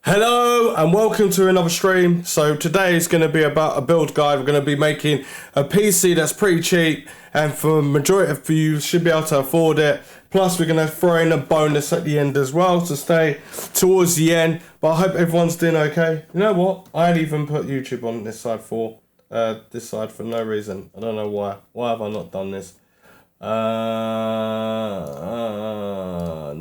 Hello and welcome to another stream. So today is going to be about a build guide. We're going to be making a PC that's pretty cheap and for the majority of you should be able to afford it. Plus we're going to throw in a bonus at the end as well to stay towards the end. But I hope everyone's doing okay. You know what? I had even put YouTube on this side for no reason. I don't know why. Why have I not done this? Now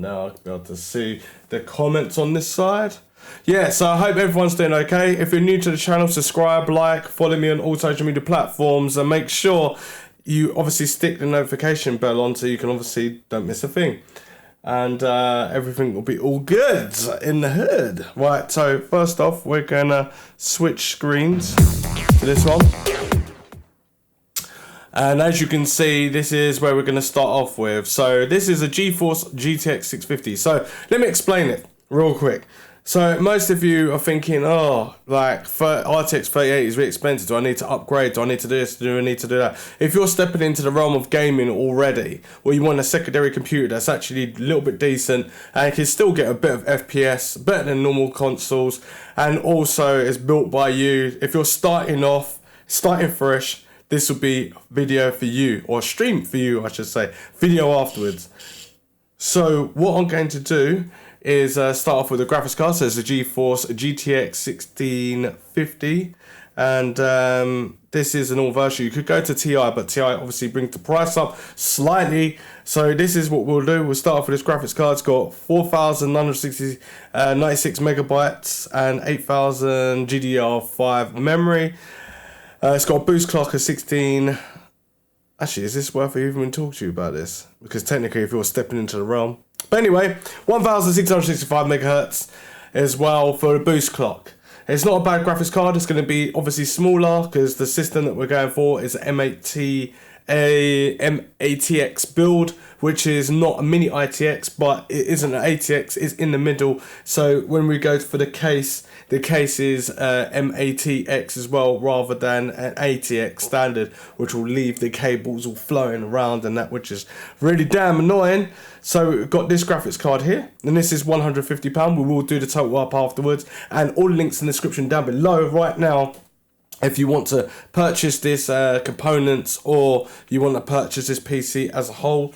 I'll be able to see the comments on this side. Yeah, so I hope everyone's doing okay. If you're new to the channel, subscribe, like, follow me on all social media platforms, and make sure you obviously stick the notification bell on so you can obviously don't miss a thing. And everything will be all good in the hood. Right, so first off, we're gonna switch screens to this one. And as you can see, this is where we're gonna start off with. So this is a GeForce GTX 650. So let me explain it real quick. So most of you are thinking, oh, like RTX 3080 is really expensive. Do I need to upgrade? Do I need to do this? Do I need to do that? If you're stepping into the realm of gaming already, or you want a secondary computer that's actually a little bit decent and can still get a bit of FPS, better than normal consoles, and also is built by you. If you're starting fresh, this will be video for you, or stream for you, I should say, video afterwards. So what I'm going to do is start off with the graphics card. So it's a GeForce GTX 1650, and this is an all version. You could go to TI, but TI obviously brings the price up slightly. So this is what we'll do. We'll start off with this graphics card. It's got 4,996 megabytes and 8,000 GDR5 memory. It's got a boost clock of 16. Actually, is this worth even talking to you about this? Because technically, if you're stepping into the realm. But anyway, 1,665 megahertz as well for the boost clock. It's not a bad graphics card. It's going to be obviously smaller because the system that we're going for is an M80X build, which is not a mini ITX, but it isn't an ATX. It's in the middle. So when we go for the case is M80X as well, rather than an ATX standard, which will leave the cables all flowing around and that, which is really damn annoying. So we've got this graphics card here, and this is £150. We will do the total up afterwards, and all links in the description down below right now. If you want to purchase this components, or you want to purchase this PC as a whole.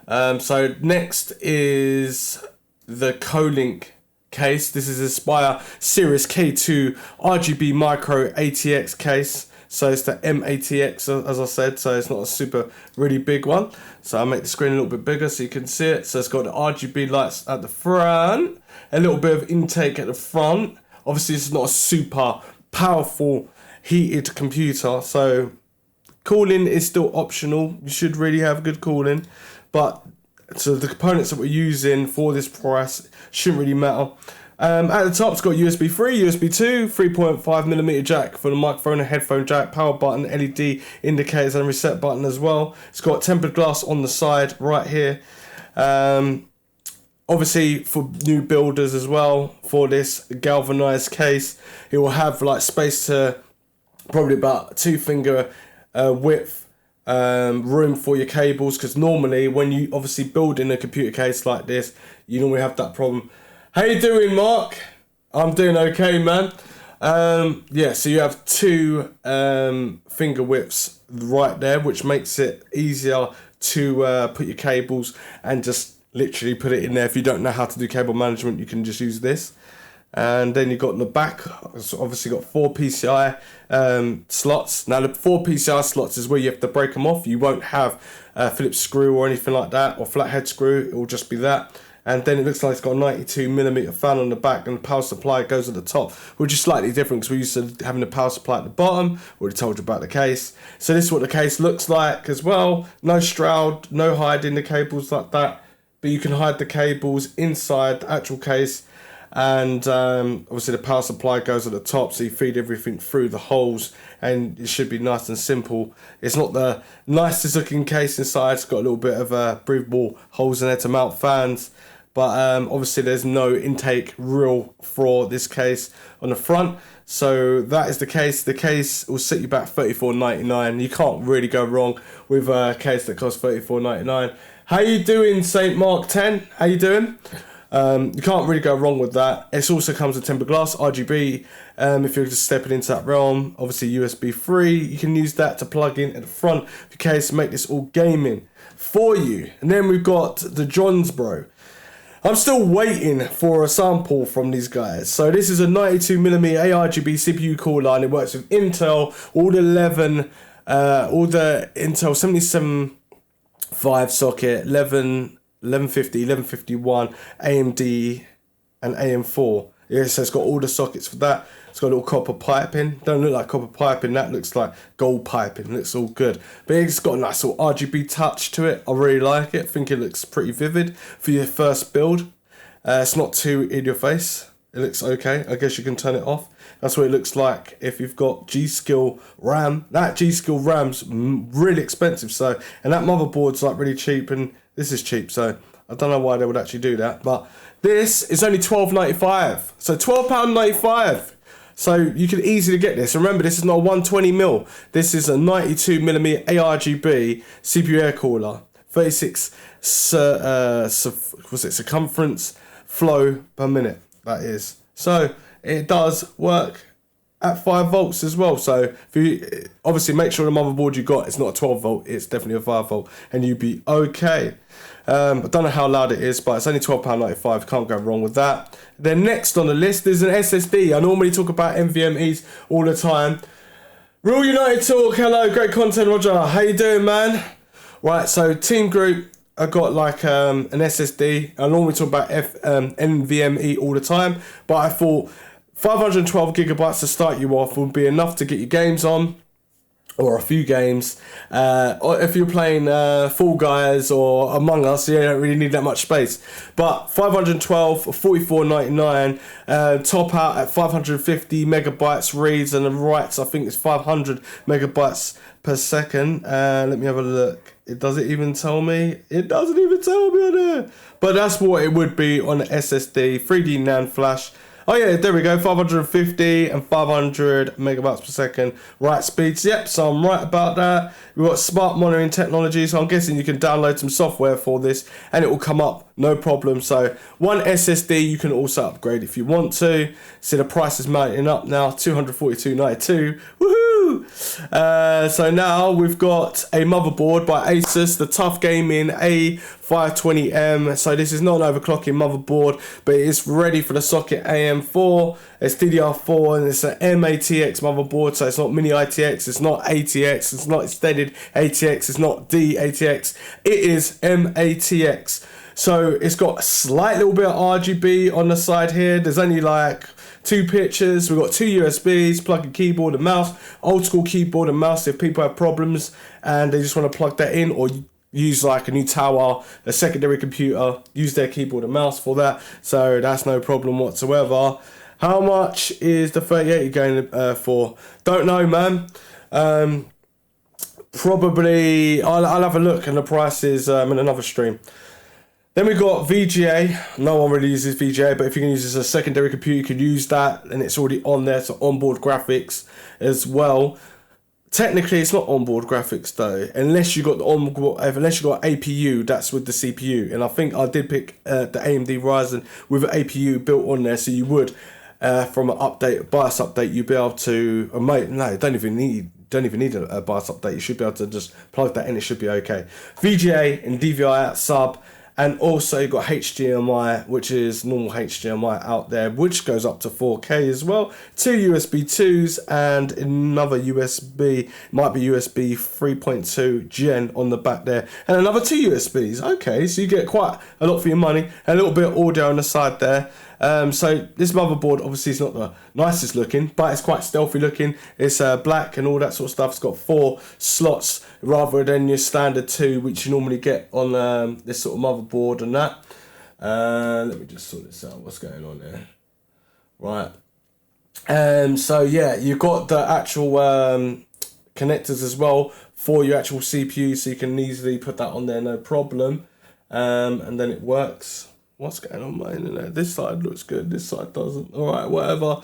So next is the KOLINK case. This is Aspire Series K2 RGB Micro ATX case. So it's the M80X, as I said, so it's not a super really big one. So I'll make the screen a little bit bigger so you can see it. So it's got the RGB lights at the front, a little bit of intake at the front. Obviously it's not a super powerful heated computer, so cooling is still optional. You should really have good cooling, but so the components that we're using for this price shouldn't really matter. At the top, it's got USB 3, USB 2, 3.5mm jack for the microphone, a headphone jack, power button, LED indicators, and reset button as well. It's got tempered glass on the side right here. Obviously, for new builders as well, for this galvanized case, it will have like space to probably about 2-finger width. Room for your cables, because normally when you obviously build in a computer case like this, you normally have that problem. How you doing, Mark? I'm doing okay, man. Yeah, so you have 2 finger widths right there, which makes it easier to put your cables and just literally put it in there. If you don't know how to do cable management, you can just use this. And then you've got in the back, so obviously got 4 PCI slots. Now the 4 PCI slots is where you have to break them off. You won't have a Phillips screw or anything like that, or flathead screw. It will just be that. And then it looks like it's got a 92mm fan on the back, and the power supply goes at the top, which is slightly different because we used to having the power supply at the bottom. Already told you about the case. So this is what the case looks like as well. No shroud, no hiding the cables like that, but you can hide the cables inside the actual case. And obviously the power supply goes at the top, so you feed everything through the holes, and it should be nice and simple. It's not the nicest looking case inside. It's got a little bit of breathable holes in there to mount fans, but obviously there's no intake reel for this case on the front. So that is the case. The case will set you back $34.99. You can't really go wrong with a case that costs $34.99. How you doing, Saint Mark 10? How you doing? You can't really go wrong with that. It also comes with tempered glass, RGB. If you're just stepping into that realm, obviously USB 3. You can use that to plug in at the front of your case to make this all gaming for you. And then we've got the Jonsbo. I'm still waiting for a sample from these guys. So this is a 92mm ARGB CPU core line. It works with Intel, all the Intel 77.5 socket, 1150, 1151, AMD and AM4. Yeah, so it's got all the sockets for that. It's got a little copper piping. Don't look like copper piping, that looks like gold piping. It looks all good. But it's got a nice little RGB touch to it. I really like it. I think it looks pretty vivid for your first build. It's not too in your face. It looks okay. I guess you can turn it off. That's what it looks like if you've got G-Skill RAM. That G-Skill RAM's really expensive, so, and that motherboard's like really cheap, and this is cheap, so I don't know why they would actually do that. But this is only £12.95, so £12.95. So you can easily get this. Remember, this is not a 120mm. This is a 92mm ARGB CPU air cooler, 36 circumference flow per minute. That is. So it does work at 5 volts as well. So if you obviously make sure the motherboard you got is not a 12 volt, it's definitely a 5 volt, and you'll be okay. I don't know how loud it is, but it's only £12.95. Can't go wrong with that. Then next on the list is an SSD. I normally talk about NVMe's all the time. Real United Talk, hello, great content, Roger. How you doing, man? Right, so TEAMGROUP, I got like an SSD. I normally talk about NVMe all the time, but I thought 512 gigabytes to start you off would be enough to get your games on, or a few games. Or if you're playing Fall Guys or Among Us, you don't really need that much space. But 512 for $44.99, top out at 550 megabytes reads, and the writes I think it's 500 megabytes per second. Let me have a look. Does it even tell me? It doesn't even tell me on there. But that's what it would be on the SSD, 3D NAND flash. Oh yeah, there we go, 550 and 500 megabytes per second write speeds. Yep, so I'm right about that. We've got smart monitoring technology, so I'm guessing you can download some software for this and it will come up, no problem. So one SSD you can also upgrade if you want to. See, the price is mounting up now, $242.92. Woohoo! So now we've got a motherboard by ASUS, the Tough Gaming A520M. So this is not an overclocking motherboard, but it is ready for the socket AM4. It's DDR4 and it's an MATX motherboard, so it's not mini ITX, it's not ATX, it's not extended ATX, it's not DATX, it is MATX. So it's got a slight little bit of RGB on the side here. There's only like 2 pictures. We've got 2 USBs, plug a keyboard and mouse, old school keyboard and mouse if people have problems and they just want to plug that in, or use like a new tower, a secondary computer, use their keyboard and mouse for that. So that's no problem whatsoever. How much is the 3080 going for? Don't know, man. Probably I'll have a look, and the price is in another stream. Then we got VGA. No one really uses VGA, but if you can use this as a secondary computer, you can use that, and it's already on there. So onboard graphics as well. Technically, it's not onboard graphics though, unless you got unless you got APU. That's with the CPU, and I think I did pick the AMD Ryzen with an APU built on there, so you would from an update, BIOS update, you'd be able to. No, don't even need a BIOS update. You should be able to just plug that in. It should be okay. VGA and DVI out sub. And also you've got HDMI, which is normal HDMI out there, which goes up to 4K as well. 2 USB 2s and another USB, might be USB 3.2 Gen on the back there. And another 2 USBs. Okay, so you get quite a lot for your money. A little bit of audio on the side there. So this motherboard obviously is not the nicest looking, but it's quite stealthy looking. It's black and all that sort of stuff. It's got 4 slots rather than your standard 2, which you normally get on this sort of motherboard and that. Let me just sort this out. What's going on there? Right. So yeah, you've got the actual connectors as well for your actual CPU, so you can easily put that on there, no problem. And then it works. What's going on my internet? This side looks good, this side doesn't. Alright, whatever.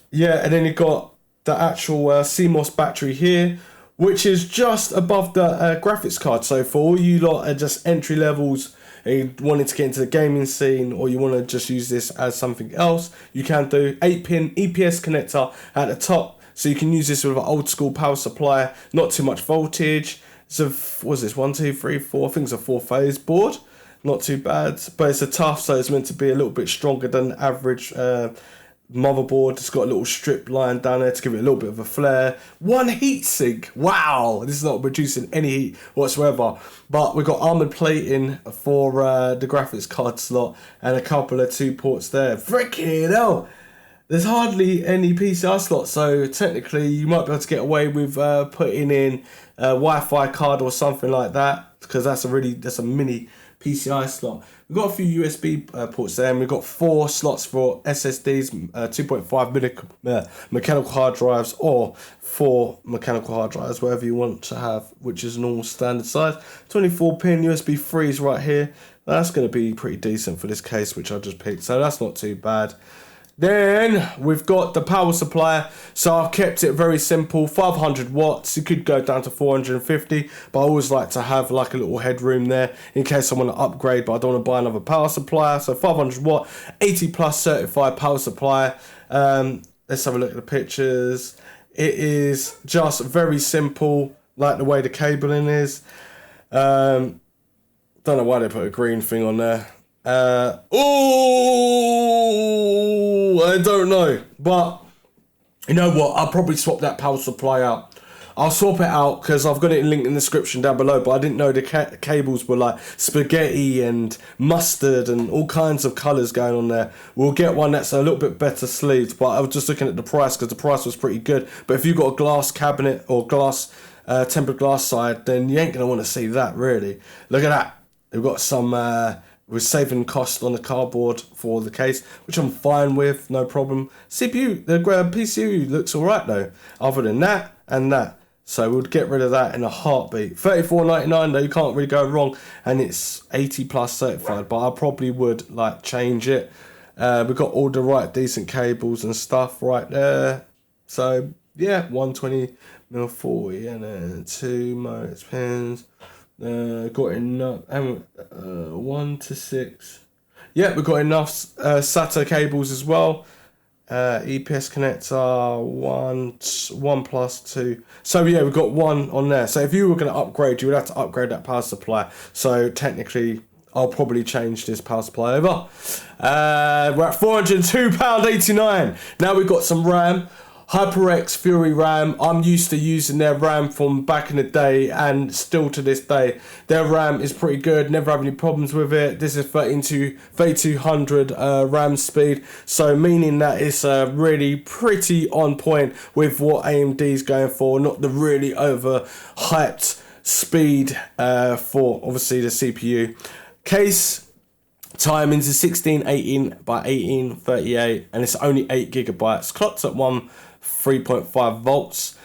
Yeah, and then you've got the actual CMOS battery here, which is just above the graphics card. So for all you lot are just entry levels you wanted to get into the gaming scene, or you want to just use this as something else, you can do. 8-pin EPS connector at the top, so you can use this with an old school power supply, not too much voltage. So what's this, 1, 2, 3, 4, I think it's a 4-phase board, not too bad, but it's a tough, so it's meant to be a little bit stronger than the average motherboard. It's got a little strip line down there to give it a little bit of a flare. 1 heatsink. Wow, this is not producing any heat whatsoever. But we've got armored plating for the graphics card slot and a couple of 2 ports there. Freaking hell! There's hardly any PCI slots, so technically you might be able to get away with putting in a Wi-Fi card or something like that, because that's a mini PCI slot. We've got a few USB ports there, and we've got 4 slots for SSDs, 2.5 mechanical hard drives, or 4 mechanical hard drives, whatever you want to have, which is normal standard size. 24-pin USB 3s right here. That's going to be pretty decent for this case, which I just picked, so that's not too bad. Then we've got the power supply, so I've kept it very simple, 500 watts. You could go down to 450, but I always like to have like a little headroom there in case I want to upgrade, but I don't want to buy another power supply. So 500 watt, 80 plus certified power supply. Let's have a look at the pictures. It is just very simple, like the way the cabling is. Don't know why they put a green thing on there. I don't know, but you know what, I'll probably swap that power supply out. I'll swap it out because I've got it linked in the description down below, but I didn't know the cables were like spaghetti and mustard and all kinds of colours going on there. We'll get one that's a little bit better sleeved, but I was just looking at the price because the price was pretty good. But if you've got a glass cabinet or glass tempered glass side, then you ain't going to want to see that really. Look at that. We've got some... we're saving cost on the cardboard for the case, which I'm fine with, no problem. CPU, the PCU looks alright though, other than that and that. So we'll get rid of that in a heartbeat. $34.99 though, you can't really go wrong, and it's 80 plus certified, but I probably would like change it. We've got all the right decent cables and stuff right there. So yeah, 120mm40 and then 2 modes pins. Got enough, 1 to 6. Yeah, we've got enough SATA cables as well. EPS connector, 1 plus 2. So yeah, we've got 1 on there. So if you were going to upgrade, you would have to upgrade that power supply. So technically, I'll probably change this power supply over. We're at £402.89. Now we've got some RAM. HYPERX Fury RAM. I'm used to using their RAM from back in the day, and still to this day their RAM is pretty good, never have any problems with it. This is 3200 RAM speed, so meaning that it's really pretty on point with what AMD is going for, not the really overhyped speed for obviously the CPU. Case timings is 1618 by 1838, and it's only 8GB. Clocked at 3.5 volts,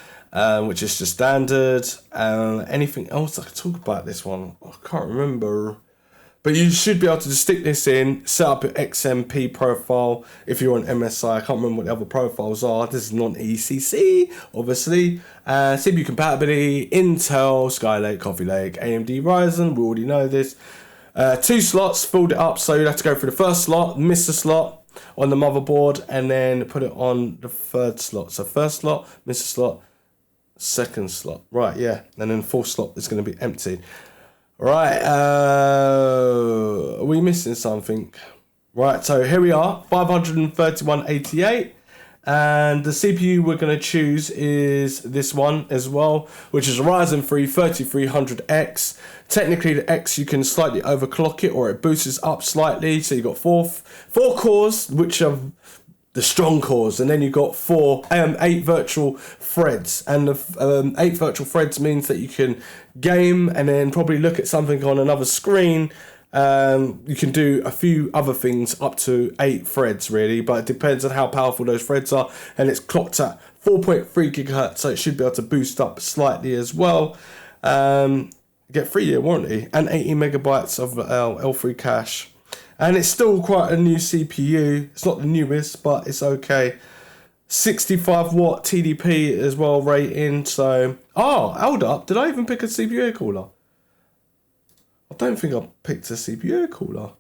which is just standard. Anything else I could talk about this one? I can't remember. But you should be able to just stick this in, set up your XMP profile if you're on MSI. I can't remember what the other profiles are. This is non-ECC, obviously. CPU compatibility, Intel, Skylake, Coffee Lake, AMD Ryzen. We already know this. 2 slots, filled it up, so you'd have to go through the first slot, miss the slot on the motherboard, and then put it on the 3rd slot. So 1st slot, miss a slot, 2nd slot. Right, yeah. And then 4th slot is going to be empty. Right, are we missing something? Right, so here we are, 531.88. And the CPU we're going to choose is this one as well, which is a Ryzen 3 3300X. Technically the X, you can slightly overclock it, or it boosts up slightly. So you've got four cores, which are the strong cores, and then you've got 8 virtual threads. And the 8 virtual threads means that you can game and then probably look at something on another screen. You can do a few other things up to 8 threads really, but it depends on how powerful those threads are, and it's clocked at 4.3 gigahertz, so it should be able to boost up slightly as well. Get 3-year warranty and 80 megabytes of L3 cache, and it's still quite a new CPU. It's not the newest, but it's okay. 65 watt TDP as well rating. So hold up, did I even pick a CPU cooler? I don't think I picked a CPU cooler.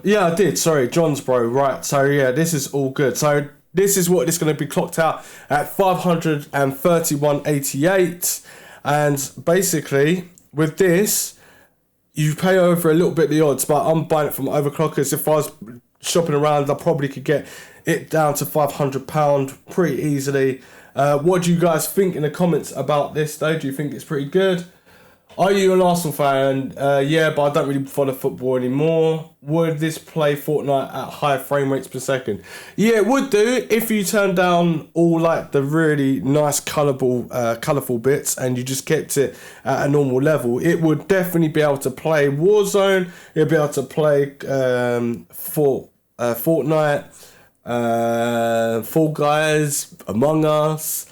Yeah, I did. Sorry, Jonsbo. Right. So yeah, this is all good. So this is what it's going to be clocked out at 531.88, and basically with this, you pay over a little bit the odds. But I'm buying it from overclockers. If I was shopping around, I probably could get it down to £500 pretty easily. What do you guys think in the comments about this though? Do you think it's pretty good? Are you an Arsenal fan? Yeah, but I don't really follow football anymore. Would this play Fortnite at high frame rates per second? Yeah, it would do if you turn down all like the really nice colourful bits and you just kept it at a normal level. It would definitely be able to play Warzone. It'd be able to play Fortnite, Fall Guys, Among Us,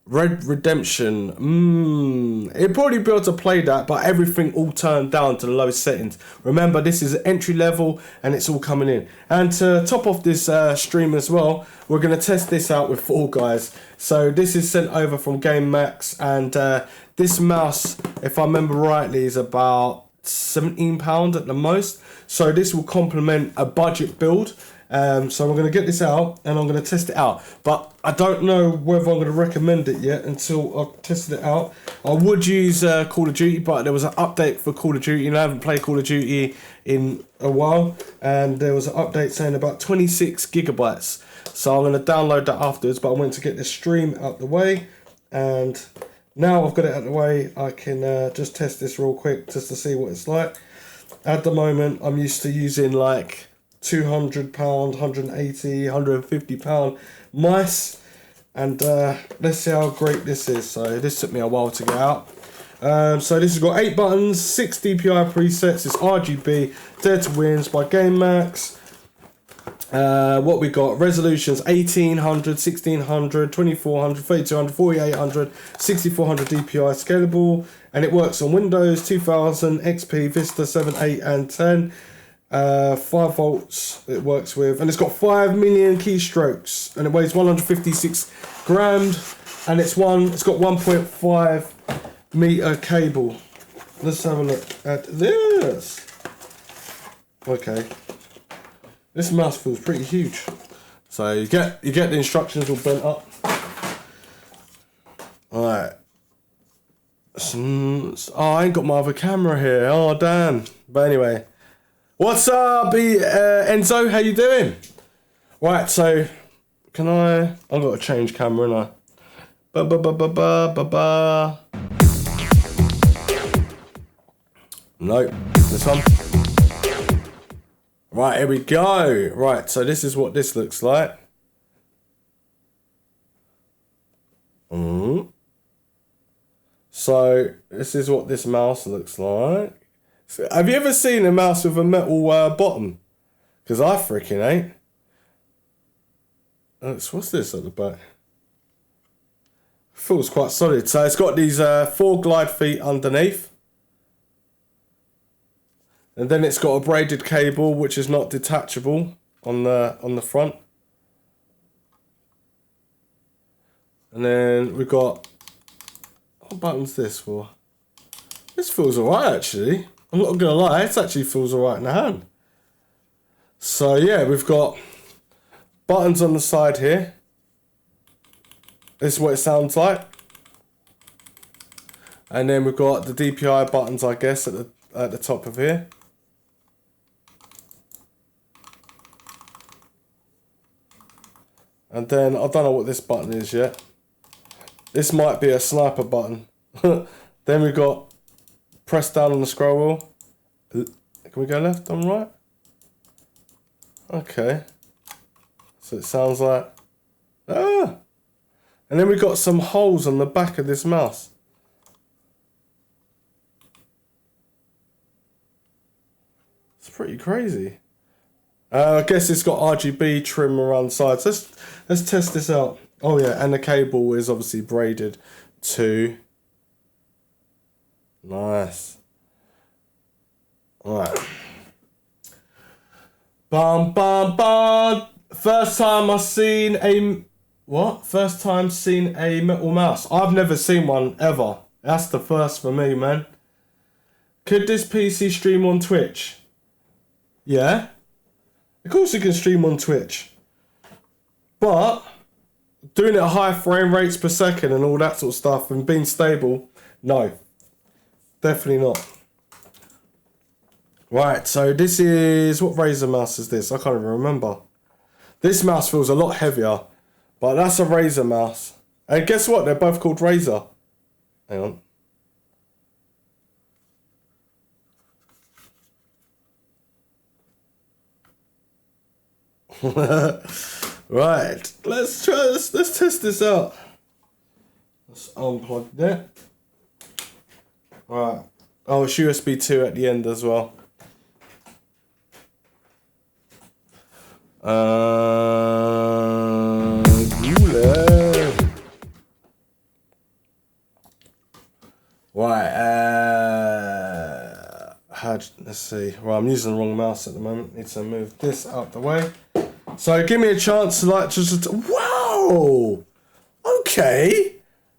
Red Redemption. It'd probably be able to play that, but everything all turned down to the lowest settings. Remember, this is entry level and it's all coming in. And to top off this stream as well, we're going to test this out with Fall Guys. So this is sent over from Game Max, and this mouse, if I remember rightly, is about £17 at the most. So this will complement a budget build. So we're going to get this out and I'm going to test it out, but I don't know whether I'm going to recommend it yet until I've tested it out. I would use Call of Duty, but there was an update for Call of Duty and I haven't played Call of Duty in a while, and there was an update saying about 26 gigabytes. So I'm going to download that afterwards, but I want to get this stream out the way, and now I've got it out the way, I can just test this real quick just to see what it's like. At the moment, I'm used to using like £200, £180, £150 mice, and let's see how great this is. So this took me a while to get out. So this has got 8 buttons, 6 DPI presets, it's RGB, Dare to Wins by Game Max. What we got, resolutions 1800, 1600, 2400, 3200, 4800, 6400 DPI, scalable, and it works on Windows 2000, XP, Vista 7, 8 and 10. 5 volts it works with, and it's got 5 million keystrokes, and it weighs 156 grams, and it's got 1.5 meter cable. Let's have a look at this. Okay, this mouse feels pretty huge. So you get the instructions all bent up. Alright. Oh, I ain't got my other camera here. Oh damn. But anyway. What's up, Enzo? How you doing? Right, so can I've got to change camera, and Nope, this one. Right, here we go. Right, so this is what this looks like. So this is what this mouse looks like. Have you ever seen a mouse with a metal bottom? Because I freaking ain't. What's this at the back? Feels quite solid. So it's got these 4 glide feet underneath. And then it's got a braided cable which is not detachable on the front. And then we've got, what button's this for? This feels alright actually. I'm not gonna lie, it actually feels alright in the hand. So yeah, we've got buttons on the side here. This is what it sounds like. And then we've got the DPI buttons, I guess, at the top of here. And then I don't know what this button is yet. This might be a sniper button. Then we've got press down on the scroll wheel. Can we go left and right? Okay. So it sounds like... Ah! And then we've got some holes on the back of this mouse. It's pretty crazy. I guess it's got RGB trim around the sides. Let's test this out. Oh yeah, and the cable is obviously braided too. Nice. Alright. Bum bum bum. First time I've seen a What? First time seen a metal mouse? I've never seen one ever. That's the first for me, man. Could this PC stream on Twitch? Yeah. Of course it can stream on Twitch. But doing it at high frame rates per second and all that sort of stuff and being stable, no. Definitely not. Right, so this is... What Razer mouse is this? I can't even remember. This mouse feels a lot heavier. But that's a Razer mouse. And guess what? They're both called Razer. Hang on. Right. Let's try this. Let's test this out. Let's unplug that. Right. Oh, it's USB 2 at the end as well. Right, let's see. Well, I'm using the wrong mouse at the moment. Need to move this out the way. So give me a chance to like just... Wow! Okay.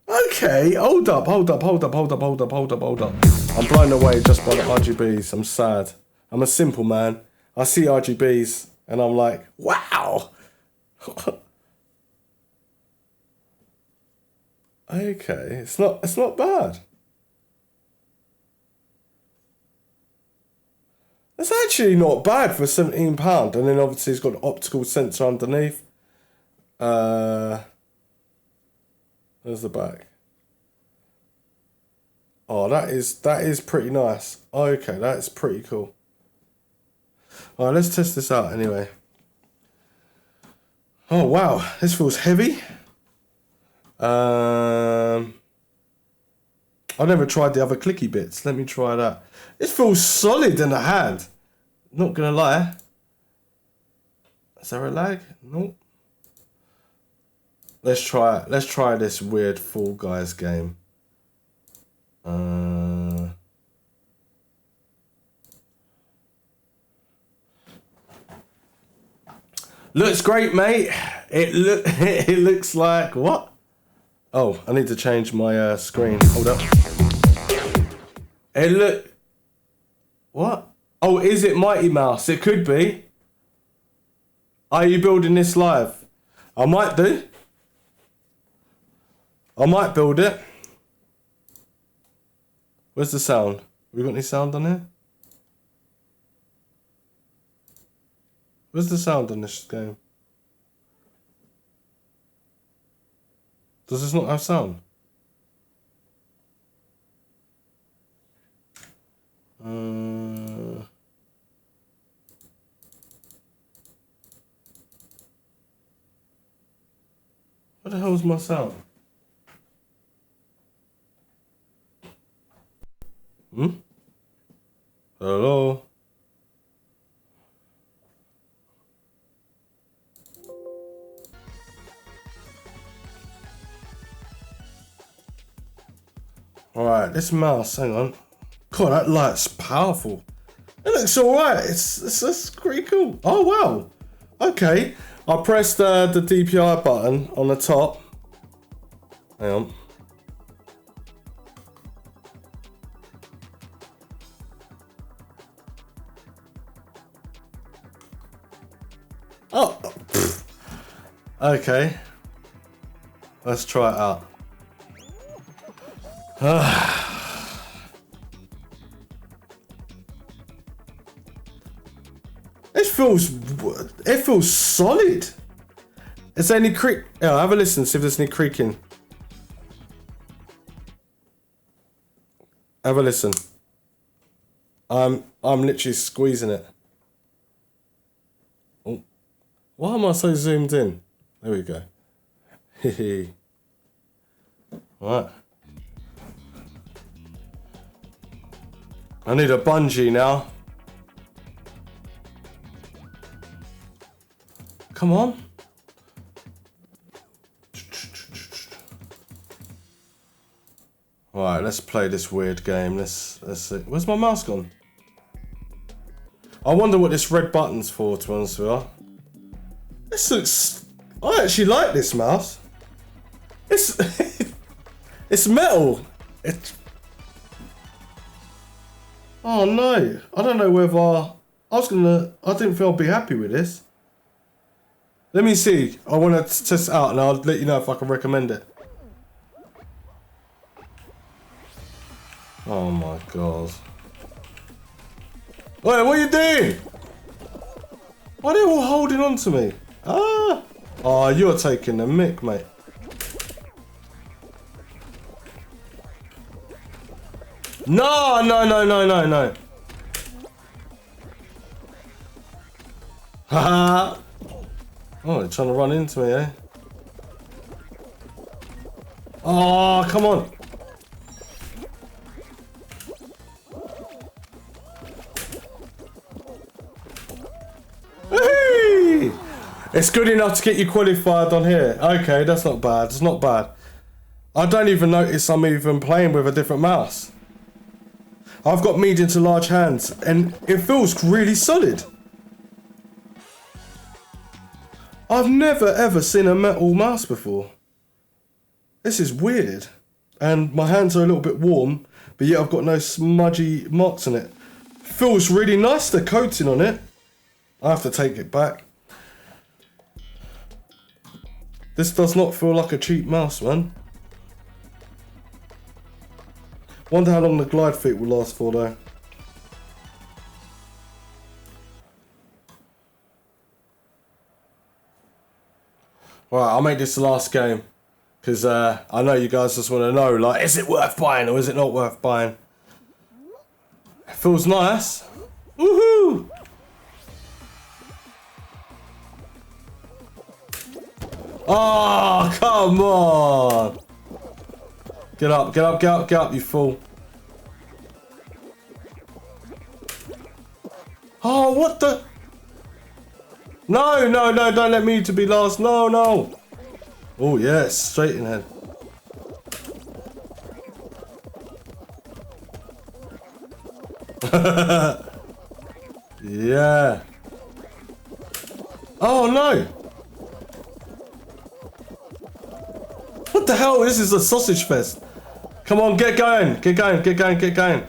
Okay, hold up. I'm blown away just by the RGBs. I'm sad. I'm a simple man. I see RGBs and I'm like, wow! Okay, it's not bad. It's actually not bad for £17, and then obviously it's got an optical sensor underneath. There's the back. Oh, that is pretty nice. Okay, that's pretty cool. All right, let's test this out anyway. Oh wow, this feels heavy. I've never tried the other clicky bits. Let me try that. This feels solid in the hand. Not gonna lie. Is there a lag? Nope. Let's try it. Let's try this weird Fall Guys game. Looks great, mate. It looks like what? Oh, I need to change my screen. Hold up. It look. What? Oh, is it Mighty Mouse? It could be. Are you building this live? I might do. I might build it. Where's the sound? We got any sound on here? Where's the sound on this game? Does this not have sound? What the hell is my sound? Hello? Alright, this mouse, hang on. God, that light's powerful. It looks alright. It's pretty cool. Oh, wow. Okay. I pressed the DPI button on the top. Hang on. Oh. Okay. Let's try it out. It feels solid. Is there any creak? Yeah, have a listen, see if there's any creaking. Have a listen. I'm literally squeezing it. Oh. Why am I so zoomed in? There we go. Hehe. Right. I need a bungee now. Come on. Alright, let's play this weird game. Let's see. Where's my mouse gone? I wonder what this red button's for, to be honest with you. This looks... I actually like this mouse. It's it's metal. It's... Oh no, I don't know whether I didn't feel I'd be happy with this. Let me see. I want to test it out and I'll let you know if I can recommend it. Oh my god. Wait, what are you doing? Why are they all holding on to me? Ah! Oh, you're taking the mick, mate. No, no, no, no, no, no. Haha. Oh, they're trying to run into me, eh? Oh, come on. Hey! It's good enough to get you qualified on here. Okay, that's not bad. It's not bad. I don't even notice I'm even playing with a different mouse. I've got medium to large hands and it feels really solid. I've never ever seen a metal mouse before. This is weird. And my hands are a little bit warm, but yet I've got no smudgy marks on it. Feels really nice, the coating on it. I have to take it back. This does not feel like a cheap mouse, man. Wonder how long the glide fit will last for though. Right, I'll make this the last game. Because I know you guys just want to know, like, is it worth buying or is it not worth buying? It feels nice. Woohoo! Oh, come on! Get up, get up, get up, get up, you fool. Oh, what the? No, no, no, don't let me to be last. No, no. Oh, yes, straight in head. Yeah. Oh, no. What the hell? This is a sausage fest. Come on, get going, get going, get going, get going.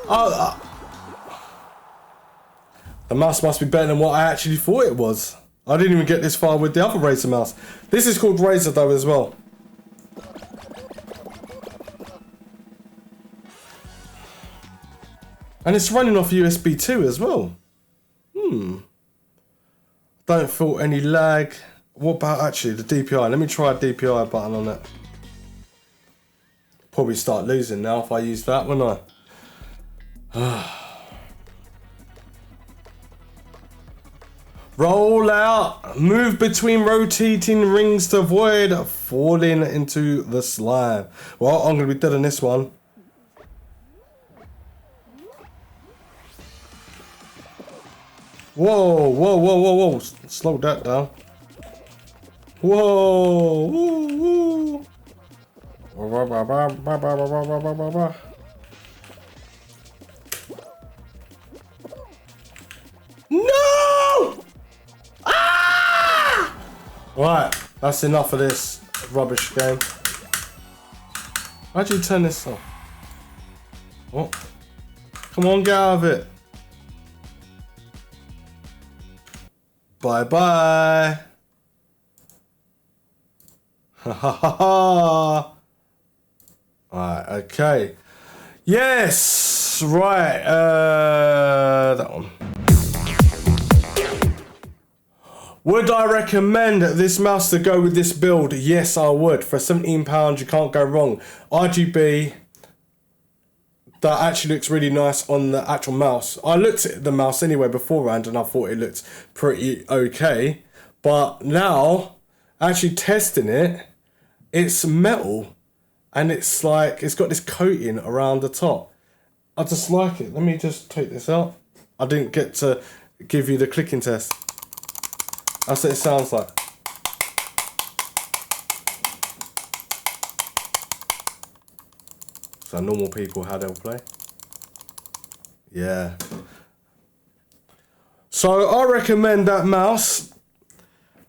Oh, the mouse must be better than what I actually thought it was. I didn't even get this far with the other Razer mouse. This is called Razer though as well. And it's running off USB 2 as well. Don't feel any lag. What about actually the DPI? Let me try a DPI button on it. Probably start losing now if I use that, wouldn't I? Roll out. Move between rotating rings to avoid falling into the slime. Well, I'm going to be dead on this one. Whoa, whoa, whoa, whoa, whoa. Slow that down. Whoa. Woo, woo. No! Ah! Right, that's enough of this rubbish game. How'd you turn this off? What? Come on, get out of it. Bye bye. Ha ha ha ha. Alright, okay. Yes! Right, that one. Would I recommend this mouse to go with this build? Yes, I would. For £17, you can't go wrong. RGB, that actually looks really nice on the actual mouse. I looked at the mouse anyway beforehand and I thought it looked pretty okay. But now, actually testing it, it's metal. And it's like, it's got this coating around the top. I just like it. Let me just take this out. I didn't get to give you the clicking test. That's what it sounds like. So normal people, how they'll play. Yeah. So I recommend that mouse.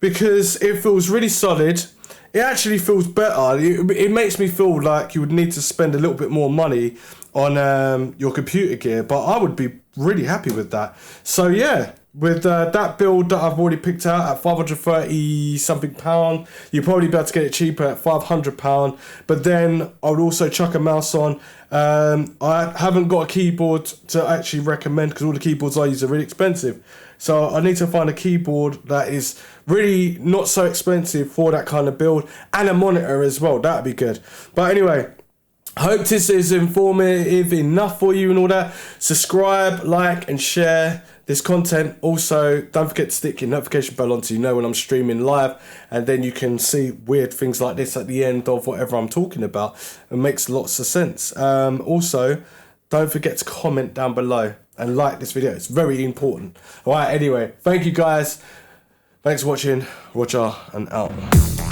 because it feels really solid. It actually feels better. It makes me feel like you would need to spend a little bit more money on your computer gear, but I would be really happy with that. So yeah, with that build that I've already picked out at £530 something, you'll probably be able to get it cheaper at £500. But then I would also chuck a mouse on. I haven't got a keyboard to actually recommend because all the keyboards I use are really expensive. So I need to find a keyboard that is really not so expensive for that kind of build, and a monitor as well. That'd be good. But anyway, I hope this is informative enough for you and all that. Subscribe, like, and share this content. Also, don't forget to stick your notification bell on so you know when I'm streaming live, and then you can see weird things like this at the end of whatever I'm talking about. It makes lots of sense. Also, don't forget to comment down below and like this video. It's very important. All right, anyway, thank you guys. Thanks for watching. Roger and out.